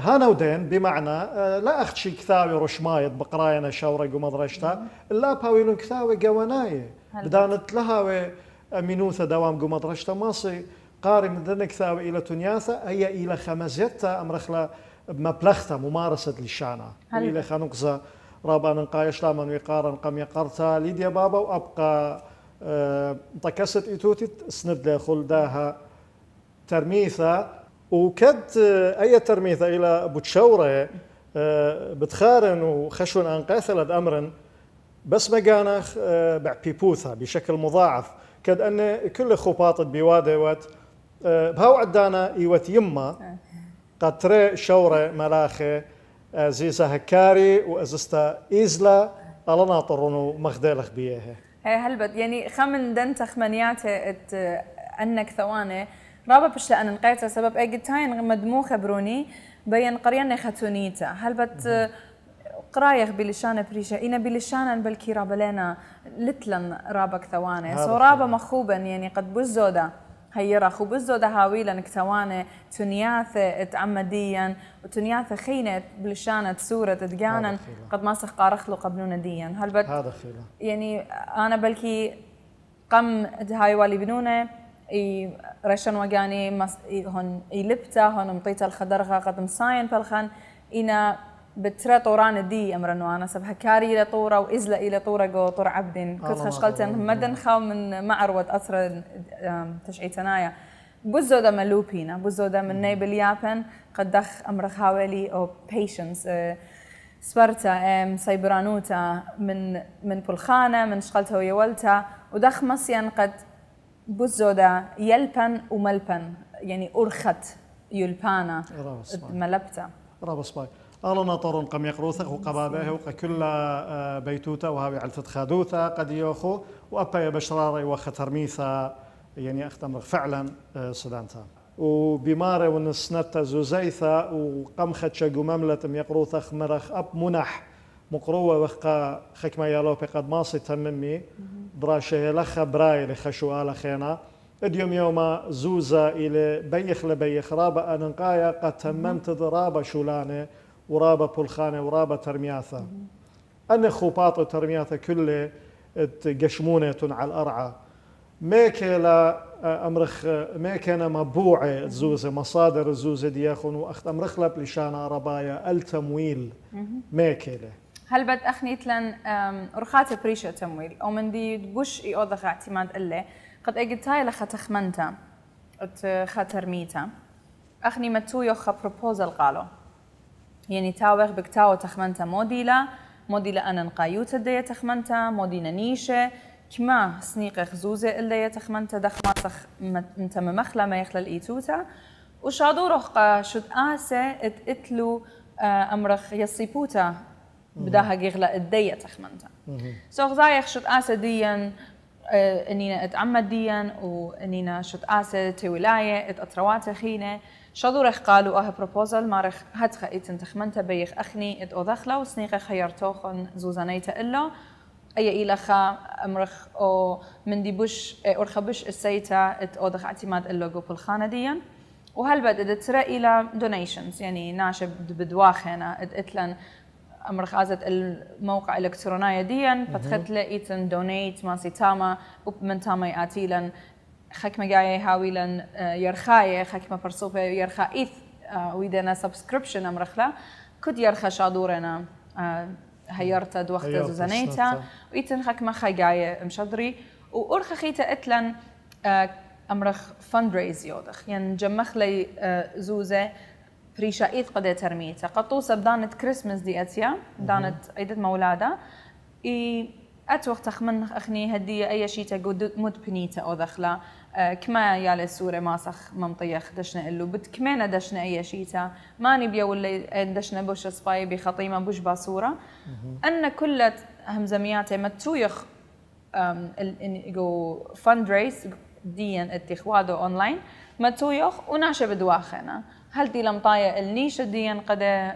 هانودين بمعنى لا أخذ شي كثاوي رشماية بقراينا شورة ومدرشتها لا باويلون كثاوي قواناية بدانت لها مينوثة دوام قمدرشتها ماصي قاري من ذنك ثاوي إلى تنياثة هي إلى خمزيتها أمرخلا بمبلغتها ممارسة للشانة إلى خانقزة رابا ننقايش لاما ويقارن قم يقرتها ليديا بابا وأبقى مطكست إيتوتي سند لخل داها ترميثة وكد أي ترميثة إلى بتشورة بتخارن وخشون أنقاثلت أمرا بس مجانخ بعبيبوثا بشكل مضاعف كد أن كل خباطة بوادوت بهاو عدانا إيوت يما قد ترى شورة ملاخة زيزا هكاري وأزستا إيزلا ألا ناطرونو مخدالخ بيها هلبت يعني خمن دن تخمنيات أنك ثواني رابا بشتا أن نقيتها سبب أجد تاين مدمو خبروني بين قرينا ختونيتا هلبت قرايخ بلشانة بريشة إنا بلشانة بالكي رابا لنا لتلن رابك ثواني سو رابا مخوبا يعني قد بزودا هيرا خو بزودا هاويلا نكتواني تنياثة تعمديا وتنياثة خينة بلشانة سورة تدقانا قد ما سخ قارخلو قبلونا ديا هلبت هذا خيلا يعني أنا بالكي قم هاي والي بنونه رشن وجاني هون يلبتا هون مطيتا الخضرغة قد مصاين بالخان إنا بترى طوران دي أمرنو أنا سبها كاري إلى طورة وإزلا إلى طورة جو طور عبدين كنت خشقلتن مدن خاو من معروة أسر تشعيتنايا بزودا ملوبينا بزودا من نيبل يابن قد دخ أمر خاولي أو patience سبرتا سايبرانوتا من بلخانة من شغلتها ويولتا ودخ مسيان قد بزودا يلبن وملبن يعني أرخت يلبانا ملبتا رابس باي أنا ناطرون قم يقروثه وقبابه وكل بيتوته وهاوي على خادوثه قد يوخو وأبا بشراري وخترميثه يعني أختمر فعلا سدانتا وبمارة ونسنتا زوزيثة وقم خدشة مملة يقروثه خمرخ أب منح مقروة وخا خكما يالوبي قد ماصي تممي براشة لخا براي لخشو آل خينا اليوم يوم زوزة إلى بيخ لبيخ رابا أنقايا قد تممت ضرابة شولانة ورابا بولخانة ورابا ترمياثة أنا خوباط ترمياثة كله قشمونة على الأرعى ميكلا أمرخ ميكنا مبوعة زوزة مصادر الزوزة دياخون وأخت أمرخ لب لشانة ربايا التمويل ميكلا هل بد أخنيت لن رخات بريشة تمويل أو من دي بوش يأوضخ اعتماد إله قد اجتاي لخ تخمنتا خاترميتا اخني متو يخ بروبوزال قالو يعني تاوغ بكتاو تخمنتا موديلا انا نقايوت الدية تخمنتا مودينا نيشة كما سنيق خزوزة اللي تخمنتا دخ ماسخ انت ممخلة ما يخلى الايتوتا وشادو رخ شد آسة اتلو امرخ يصيبوتا بداها جيغلا الدية تخمنتا سوغ زايخ شد آسة ديا انينا اتعمد ديا وانينا شد آسة تولاية اتأطروات خينة شادو رخ قالوا بروبوزال مارخ هتخ ايتن تخمنتا بيخ اخني اتوضخلا وسنيقة خيرتوخن زوزانيتا إلا أي إلخا أمرخ أو من دي بوش أرخبش السيتا اتوضخ اعتماد إلا جو بالخانة ديا وهل بدأت ترى إلى donations يعني ناشب بدواخنا اتلن أمرخ عزت الموقع الإلكترونية ديا فتخت لقيتن دونيت ماسي تاما ومن تاما يأتيلن خكمة جاية هاويلن يرخاية خكمة برصوفة يرخا إيث ويدنا سبسكريبشن أمرخلا كد يرخا شادورنا هيرتا دوخت زوزانيتا وإيتن خكمة خايجاية مشدري وأرخا خيتا اتلن أمرخ fundraise يودخ يعني جمخ لي زوزة بريشا إيث قد ترميتا قطوسة بدانت كريسمس دي أتيا دانت عيدة مولادة أتوقت تخمن أخني هدية أي شيء تجود مدبنيتا أو دخلة كما يالي السورة ماسخ ممطيخ دشنا إلو كمان دشنا أي شيء ما نبيا ولا دشنا بوش سباي بخطيمة بوش باسورة أن كل همزمياتي متويخ جو fundraise ديان اتخواده أونلاين متويخ وناشا بدواخنا هل دي لمطايا النيشة ديان قد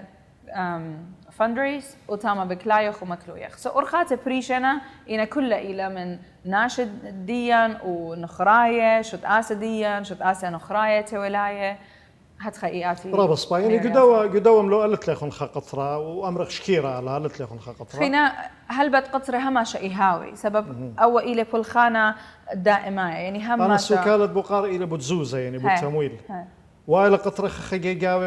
فاندريس وتاما بكلايخ ومكلويخ سأرخات بريشنا إنا كل إلى من ناشد ديان ونخراية شد آسة ديان شد آسة نخراية تولاية هتخيئاتي رابص با يعني قدوم لو قلت لكم خا قطرة وأمرخ شكيرة على قلت لكم خا قطرة خينا هل بد قطرة هما شيء هاوي سبب أو إلى كل خانة دائمة يعني هم أنا سكالة بقار إلى بتزوزة يعني بالتمويل وإلى قطرة خجيجاوي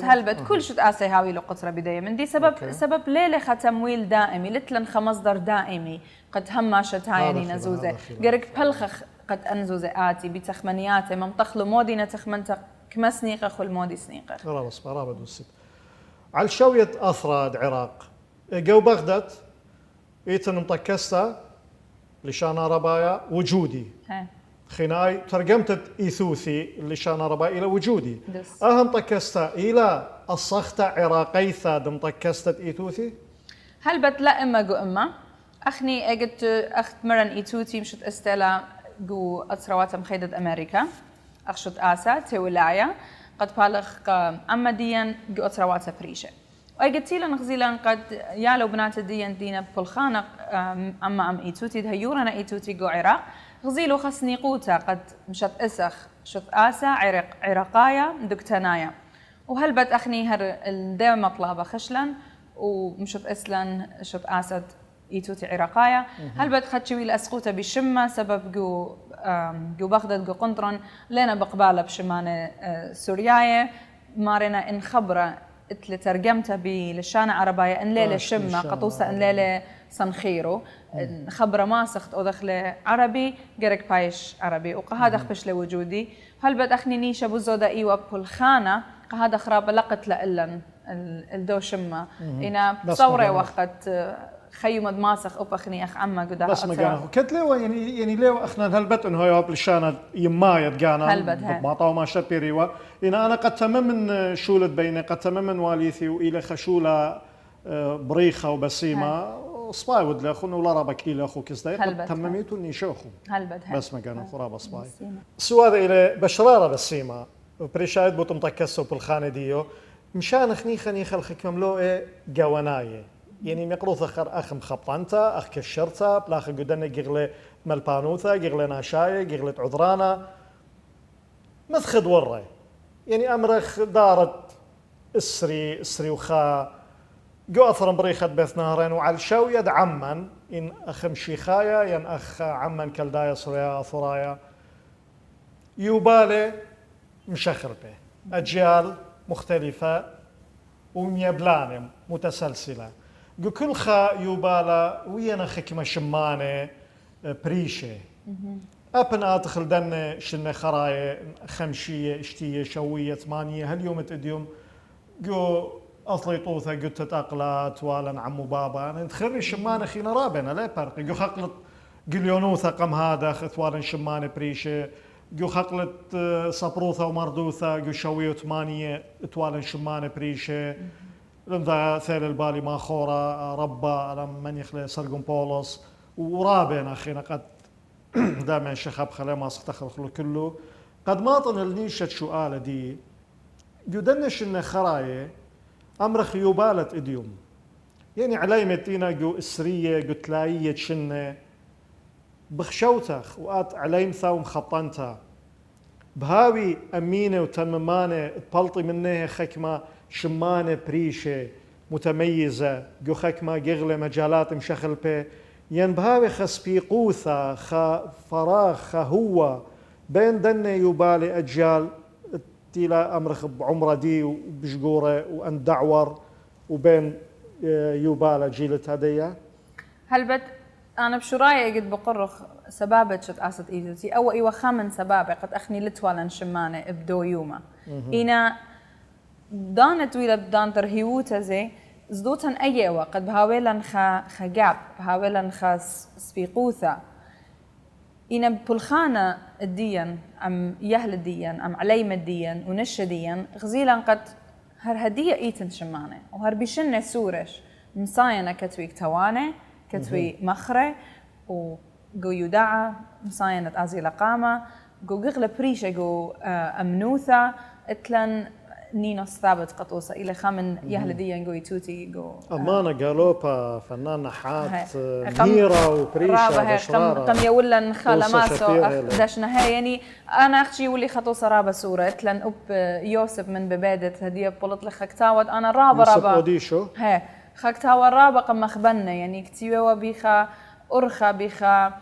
هلبت كل شد آسي هاوي له قطرة بداية من دي سبب ليلة تمويل دائمي لتلن خمصدر دائمي قد هم شتايني نزوزة جرك بلخ قد أنزوزة آتي بتخمنيات ممطخلو مودينا تخمنت كما سنيقة خل مودي سنيقة رابص برابد والست على شوية أفراد عراق جو بغداد إيتن مطكستا لشان ربايا وجودي خناي ترجمت إيثوثي لشان ربايا إلى وجودي أهم طكستا إلى الصخت عراقي ثاد مطكستا إيثوثي هل بتلا إما جو إما أخني أجت أخت مرن إيثوثي مشت استلا جو أسروات مخيدة أمريكا أخشت آسا تولايا قد بالغ أمديا جو أسروات بريشة وأجتيلا نخزيلا قد يالو بنات الدين دينا بالخانق أم إيتوتي دهيورنا إيتوتي جو عراق غزيلو خسني قوتا قد مشت إسخ شت آسا عراقايا دكتنايا وهل بت أخني هر الدم مطلبة خشلا ومشت إسلان شت آسد إيتوتي عراقايا هل بت خدشوي الأسقوطة بشمة سبب جو بغداد جو قنطرن لنا بقبالة بشمانة سورياية مارنا إن خبرة اتل ترجمتها بلشانة عربية إن ليلة شمة قطوسة إن ليلة صنخيرو خبرة ما سخت أو دخل عربي جرك بايش عربي وقهذا خبش لوجودي هل بد أخني نيشة بزودة إيوة بالخانة قهذا خراب لقت لإلن الدو شمة إنا بصورة وقت خيمد ماسخ أبخني أخ عما قدها بس ما جانا كت ليه يعني ليه أخنا هلبت إنه هاي بلشانة يمايد جانا بطاو ما شبيريوا إن أنا قد تممن شولت بيني قد تممن واليثي وإلى خشولة بريخة وبسيمة صباي ود لأخونا ولا ربك إلى أخو كزداي قد تمميتو إني شوخو بس ما جانا خرابة صباي سواد إلى بشرارة بسيمة بريشايد بوتم تكسو بالخانة ديو مشان خني خلخ كملو جواناية يعني مقروث أخ مخبطنتا أخ كشرتا بلاخ قدنا جغلة ملبانوثا جغلة ناشاية جغلة عذرانا مثخد ورا يعني أمرخ دارت اسري وخا جو أثر بريخة بيت نهرين وعلى شو يد عمن إن أخ مشيخايا ين أخ عمن كالدايا صريا ثرايا يوبالي مشخر به أجيال مختلفة وميبلانة متسلسلة كل خا يوبالا ويانا خكمة شمانة بريشة أبن آتخل دن شن خراية خمشية اشتية شوية ثمانية هل يوم تديوم جو أصلي طوثة جو تتأقلات والا عمو بابا أنا تخري شمان أخينا رابنا لا فرق جو خقلت قليونوثة قم هذا خثوالا شمان بريشة جو خقلت صبروثة ومردوثة جو شوية ثمانية توالا شمان بريشة لمذا ثيل البالي ما خورا ربا لم من يخلي سرقون بولس ورابنا أخينا قد دائما شخب خلاه ما استخلخ كله قد ما طنلنيش السؤال دي جدنش إن خراية أمرخ يبالة إديوم يعني علي متينا جو إسرية جو تلاية شنة بخشوتخ وقات عليم ثاوم خطنتها بهاوي أمينة وتممانة تبلطي منها خكمة شمانة بريشة متميزة جو خكمة جغلة مجالات مشخل بي ين بهاوي خسبيقوثة فراغ هو بين دنة يبالي أجيال تيلا أمرخ بعمرة دي وبشقورة وأن دعور وبين يبالة جيلة هدية هل بت أنا بشراية قد بقرخ سبابة شت أسد إيزوتي أو إيوة خامن سبابة قد أخني لتوالا شمانة إبدو يوما إنا دانت ويلا بدان ترهيوتا زي زدوتن أيوة قد بهاويلن خجاب بهاويلن سبيقوثا إنا بلخانة الدين أم يهل الدين أم عليم الدين ونش الدين غزيلا قد هر هدية إيتن شمانة وهر بيشنة سورش مصاينة كتوي كتوانة كتوي مخرة وقو يدعى مصاينة أزيل قامة قو قغلة بريشة قو أمنوثة اتلن نينوس ثابت قطوسة إلى خامن يهل ديان قوي توتي قو أمانة قالوبا فنان نحات ميرة وبريشة بشرارة قم يولن خالة ماسو داش نهاية يعني أنا أختي يولي خطوسة رابة سورة لن أب يوسف من ببادة هدية بولط لخكتاود أنا رابة يوسف أوديشو هي خكتاود رابة قم مخبنة يعني كتيوة بيخا أرخى بيخا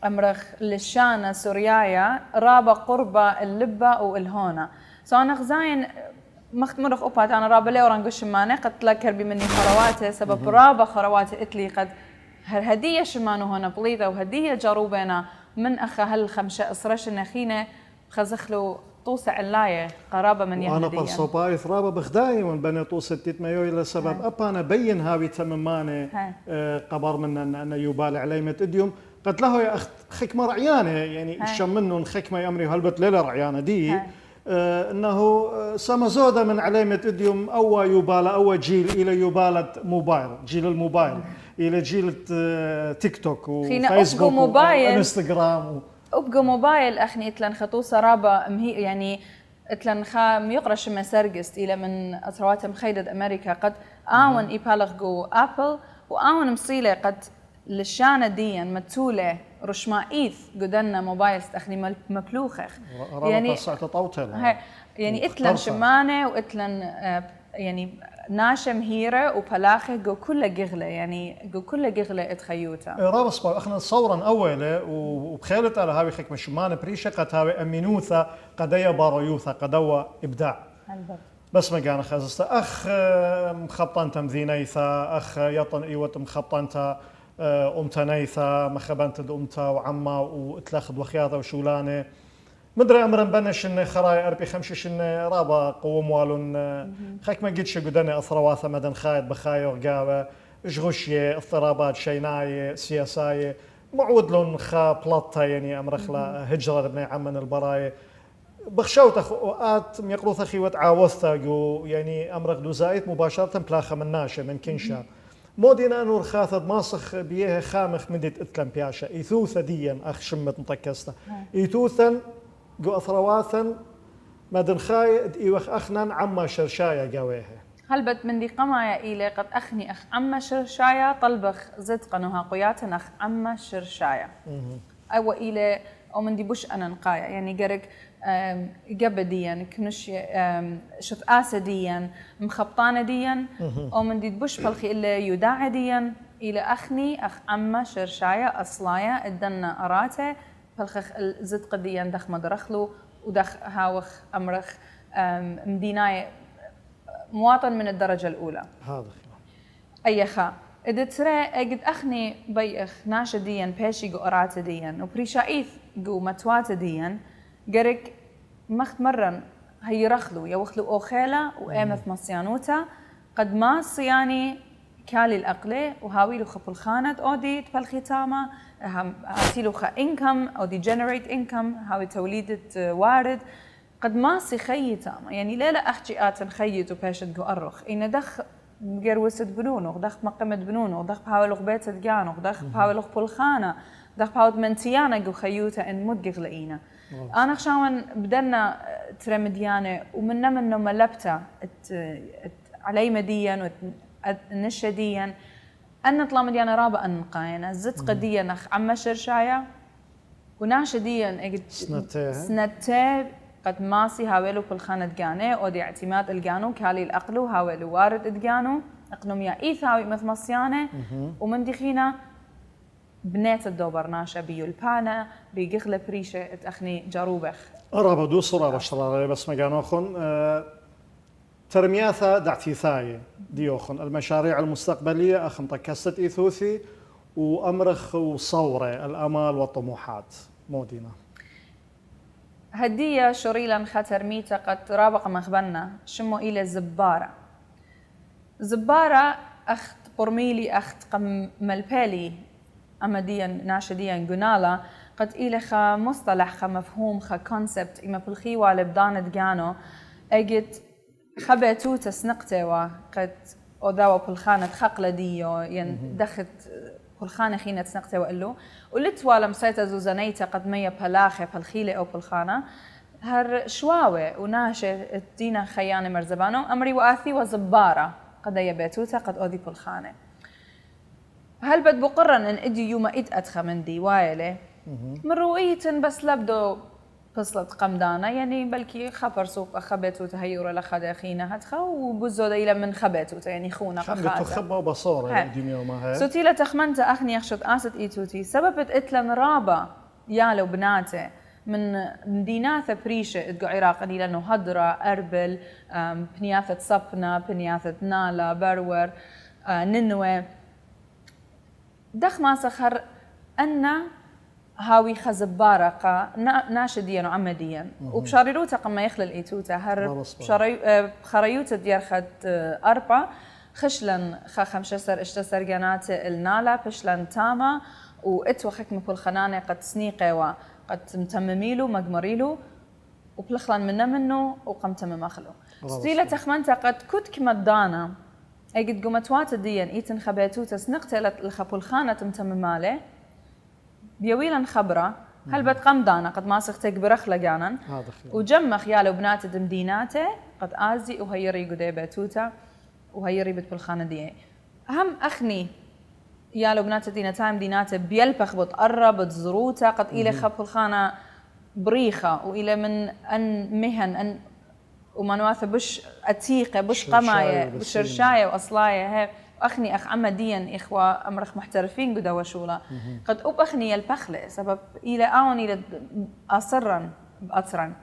أمرخ للشانة سوريايا رابة قربة اللبة والهونة سو أنا غزاين مختمرخ أوبات أنا رابا لي ورانقو شمانة قد تلكر بمني خرواته سبب رابا خرواته إتلي قد هدية شمانو هنا بليدة وهدية جاروبنا من أخا هالخمشة أسرش النخينة خزخلو طوسة علاية قرابة من يهدية وأنا بالصبايث رابا بخداي من بني طوسة تيتميو إلى سبب أبا أنا بين هاوي تممانة قبر من أن يبالي عليمة إديوم قد له يا أخت خكمة رعيانة يعني الشم منه خكمة يأمري وهلبت ليلة رعيانة دي انه سمزوده من علامه اديوم او يبالة او جيل الى يبالة موبايل جيل الموبايل الى جيل تيك توك وفيسبوك وانستغرام ابقى موبايل اخني اتلن خطوصه رابا مهي يعني اتلن خام يقرش ما سرقست الى من اثروات مخيدة امريكا قد اون ايبالغ جو ابل واون مصيله قد للشانة ديا متولة رشمائيث قدنا موبايل استخدم مبلوخخ يعني يعني اتلن شمانة واتلن يعني ناشم هيرة وبلاخة جو كل جغلة يعني جو كل جغلة اتخيوتا رابص بقى اخنا صورا أولى وبخيلت على هاوي خيك شمانة بريشة قد هاوي أمينوثة قدية بارويوثة قدوة إبداع بس ما كان خزسته أخ مخبطنت مذينيثة أخ يطن إيوت مخبطنت أمتنيثة مخبنت أمتا وعما واتلاخد وخياطة وشولانة مدري أمرا بنش إن خراي أربي خمشش إن رابا قوم والون خيك ما قدش قدني أثرواثة مدن خايد بخاية وقاوة إشغشية اضطرابات شيناية سياساية معود لون خا بلاطة يعني أمرخلا هجرة بني عمن البراية بخشوت أخوات يقروث أخي وتعاوثة يعني أمرخ دوزايت مباشرة بلاخة من ناشة من كنشا مودينا نور خاثد ماسخ بيه خامخ مدت اتلم بياشا إيثوثة ديا أخ شمت مطكسته إيثوثا جو أثرواثا مدن خايد إيوخ أخنا عما شرشايا قويها هل بد من دي قمايا إلي قد أخني أخ عما شرشايا طلبخ زد قنوها قياتا أخ عما شرشايا أو إلي أو من دي بوش أنا نقايا يعني قرق قبديا كنش شف آسديا مخبطانة ديا أو من دي بوش فالخي إلا يداع ديا إلى أخني أخ عما شرشايا أصلايا الدنا أراته فالخ زد قديا دخ مدرخلو ودخ هاوخ أمرخ مديناي مواطن من الدرجة الأولى هذا أي خا ترى اجد اخني بيخ ناشا ديان بيشي جو قرات ديان وبريشايث جو متوات ديان جرك مخت مرن هي رخلو يوخلو اوخيلا وامث مصيانوتا قد ما صياني كالي الأقلة وهاوي له خبل خانة أودي بالختامة هاتي له خا إنكم أو دي generate إنكم هاوي توليدة وارد قد ما صي خيتامة يعني لا أحكي آتن خيت وباشد جو أرخ إن دخ جروسد بنونه دخ مقمد بنونه دخ بحاول غبيت دجانه دخ بحاول خبل خانة دخ بحاول منتيانا جو خيوتا إن مدقق لقينا أنا خشاون بدنا ترمديانة ومنه ملبتا علي مديا نشديا أن نطلع مديانا رابع أنقاينا زت قديا نخ عم شرشايا وناشديا سنتين قد ماسي هاولو بالخانة دجانة أو دي اعتماد الجانو كالي الأقلو هاولو وارد دجانو اقنوميا إيثاوي مثل مصيانة ومن دخينا بنات الدوبر ناشا بيولبانا بيقغل بريشة اتأخني جاروبخ رابا دو صرابة شرارة بس مجانوخن ترمياثا دعتيثاي ديوخن المشاريع المستقبلية أخن طكست إيثوثي وأمرخ وصورة الأمال والطموحات مودينا هدية شريلا خاترميتا قد رابق مخبنا شمو إلى زبارة أخت برميلي أخت قم ملبالي أمديا ناشديا جنالا قد إلى خا مصطلح خا مفهوم خا كونسبت إما بالخيوة لبدانة جانو أجت خبيتو تسنقتوا قد أوداوا بالخانة خقلة ديو ين دخت بالخانة خينة تسنقتوا قالو ولتوا لمسيتا زوزانيتا قد مية بلاخة بالخيلة أو بالخانة هر شواوة وناشة الدينا خيانة مرزبانو أمري وآثي وزبارة قد يبيتوتا قد أودي بالخانة هل بد بقرن إن إدي يوم أدخى من دي وايلة من رؤية بس لبدو فصلة قمدانة يعني بلكي خبر سوق خبيتو تهيورا لخد أخينا هتخا وبزود إلى من خبيتو يعني خونا خبيتو خبا بصورة ديم يومها سوتيلا تخمنت أخني يخشط آست إيتوتي سببت إتلن رابا يالو بناته من مديناثة بريشة إدقو عراق لأنه هدرة أربل بنياثة صبنا بنياثة نالا برور ننوى دخ ما سخر أن هاوي خزبارة قا ناشديا وعمديا وبشاريروتا قما يخلل إيتوتا هر خريوتا ديار خد أربعة خشلن خا خمشسر اشتسر جانات النالا بشلن تاما وإتوا خكم بالخنانة قد سنيقة وقد متمميلو مجمريلو وبلخلن منه وقم تمم أخلو ستيلة تخمنتا قد كنت كمدانا أجد قمتوات الدين إيتن خبيتوتا سنقتلت الخبولخانة تمتممالي بيويلن خبرة هل بتقم دانا قد ما سختك برخلة جانا وجمع خياله وبنات دمديناته قد آزي وهيري قدي بيتوتا وهيري بيت بالخانة دي هم أخني يالو بنات ديناتا مديناته بيلبخ بتقرب بتزروتا قد إلى خب الخانة بريخة وإلى من أن مهن أن ومنواثة بش أتيقة بش قماية بش شرشاية وأصلاية هي أخني أخ عمديا إخوة أمرخ محترفين قدا وشولا قد أب أخني البخلة سبب إلى آون إلى أصرا بأطرا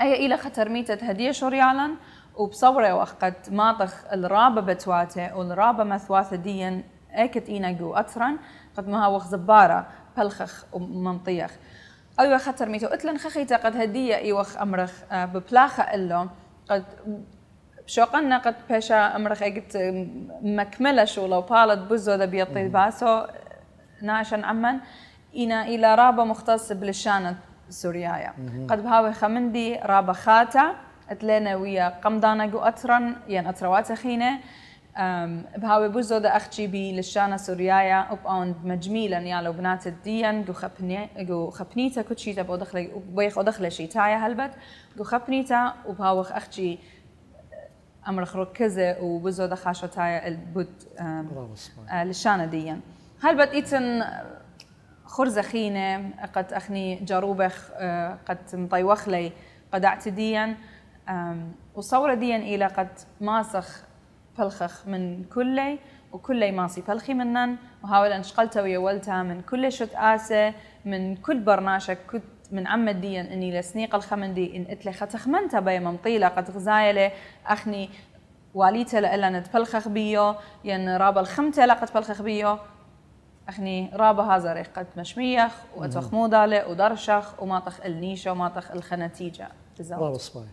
أي إلى خطر ميتة هدية شريالا وبصورة وقد ماطخ الرابة بتواته والرابة مثواثة ديا أكت إينا جو أطرا قد ما هو زبارة بلخخ ومنطيخ أيوة خطر ميتة قتلن خخيتا قد هدية إيوخ أمرخ ببلاخة إلو قد شوقنا قد بيشا أمرخ أجت مكملة شو لو بالت بزو ذا بيطي باسو ناشن عمن إنا إلى رابة مختص بالشانة سوريايا قد بهاوي خمندي رابة خاتا اتلينا ويا قمدانا جو أترن يعني أتروات خينة بهاوي بزو ذا أختي بي للشانة سوريايا وبقون مجميلا يا لو بنات الدين جو خبنيتا كتشيتا بويخ ودخل شيتايا هلبت جو خبنيتا وبهاوخ أختي أمرخ ركزة وبزو دخاشتايا البود للشانة ديا هل بديتن خرزة خينة قد أخني جاروبخ قد مطيوخ لي قد اعتديا وصورة ديا إلى قد ماسخ فلخخ من كلي وكلي ماسي فلخي منن وهاول انشقلتها ويولتها من كل شت آسة من كل برناشك كنت من عمديا اني لسنيق الخمندي ان اتلي ختخمنتها بي ممطيله قد غزايله اخني واليته لألا نتبلخخ بيو ين رابا الخمتة لقد بلخخ بيو أخني رابا هذا ريقة مشميخ وأتوخ مودالة ودرشخ وماطخ النيشة وماطخ الخنتيجة رابا صباي.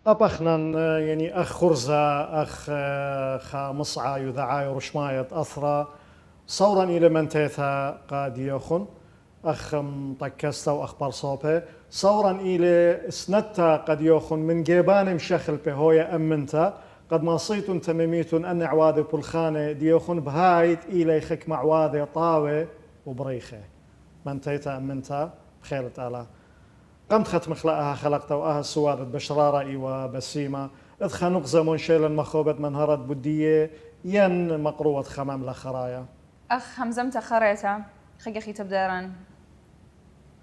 أبخنا يعني أخ خرزة أخ خا مصعى يذعاي رشماية أثرى صورا إلى من تيثا قاد يخن أخ مطكستا وأخبار صوبه صورا إلى سنتا قد يخن من جيبان مشخل بهوية أمنتا قد ما صيتن تمميتن أن عواذ بالخانة ديوخن بهايت إلى خك معواذ طاوة وبريخة من تيتا أمنتا بخير تعالى قمت خت مخلقها خلقت وأها سوادة بشرارة وبسيمة إذ نقزة منشيلا مخوبة منهرة بدية ين مقروة خمام لخرايا أخ همزمت خريتا خجخي تبداران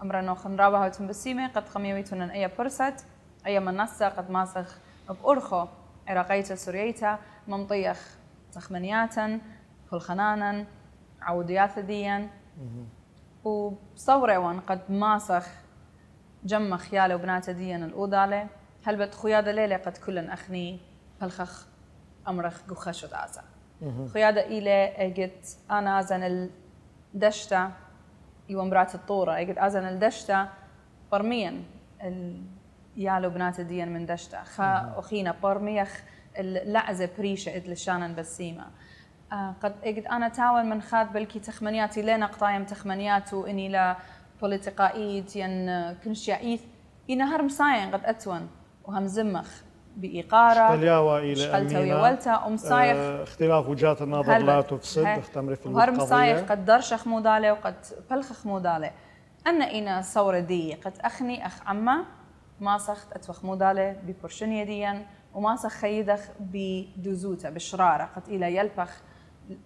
أمرنا خنرابها وتنبسيمة قد خميويتون أي فرصت أي منصة قد ماسخ بأرخو عراقيتا سوريتا ممطيخ تخمنياتا كل خنانا عوديات ديا وبصورة وان قد ماسخ جمع خياله وبنات ديان الأوضالة هل بتخيادة ليلة قد كلن أخني هالخخ أمرخ قخشت عزا خيادة إلى أجت أنا أزن الدشتا يومرات الطورة أجت أزن الدشتا برميا يالو بنات ديان من دشتا خا أخينا برميخ اللعزة بريشة إد لشانا بسيمة قد أجت أنا تاون من خاد بلكي تخمنياتي لين أقطايم تخمنيات وإني لا بوليتيقائيت ين كنشيائيث إنها هرمساين قد أتون وهم زمخ بإيقارة شقلتا ويولتا ومصايخ اختلاف وجهات النظر لا تفسد اختمري في القضية وهرمسايخ قد درشخ مودالة وقد بلخخ مودالة أنا إنا صورة دي قد أخني أخ عما ما سخت أتوخ مودالة ببرشنية ديا وما سخ خيدخ بدوزوتا بشرارة قد إلى يلبخ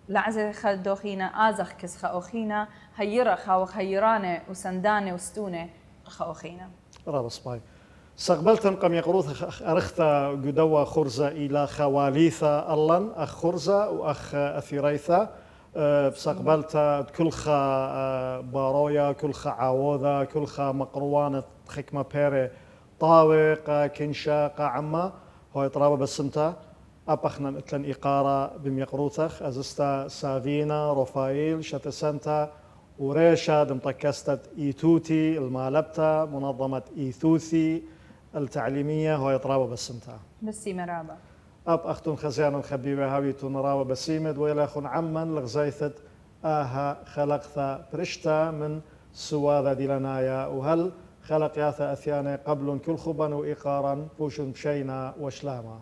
لعزة خدوخينا آزخ كس خاوخينا هيرا خاوخ هيرانة وسندانة وستونة خاوخينا رابا صباي سقبلتن قم يقروث أرختا قدوة خرزة إلى خواليثة ألن أخ خرزة وأخ أثيريثة سقبلتا كل خا بارويا كل خا عاوذة كل خا مقروانة خكمة بيري طاوق كنشا قاعمة هو يطرابة بسمتا أبخنا اتلن إقارة بميقروثخ أزستا سافينا روفايل شتسنتا وريشة دمطكستة إيتوتي المالبتا منظمة إيثوثي التعليمية هو يطرابة بسمتها بسي مرابة أب أختون خزيان خبيبة هاويتو نراوة بسيمد وإلى أخون عمن لغزايثة آها خلقثا برشتا من سواذا ديلانايا وهل خلق ياثا أثياني قبل كل خبا وإقارا بوشن بشينا وشلاما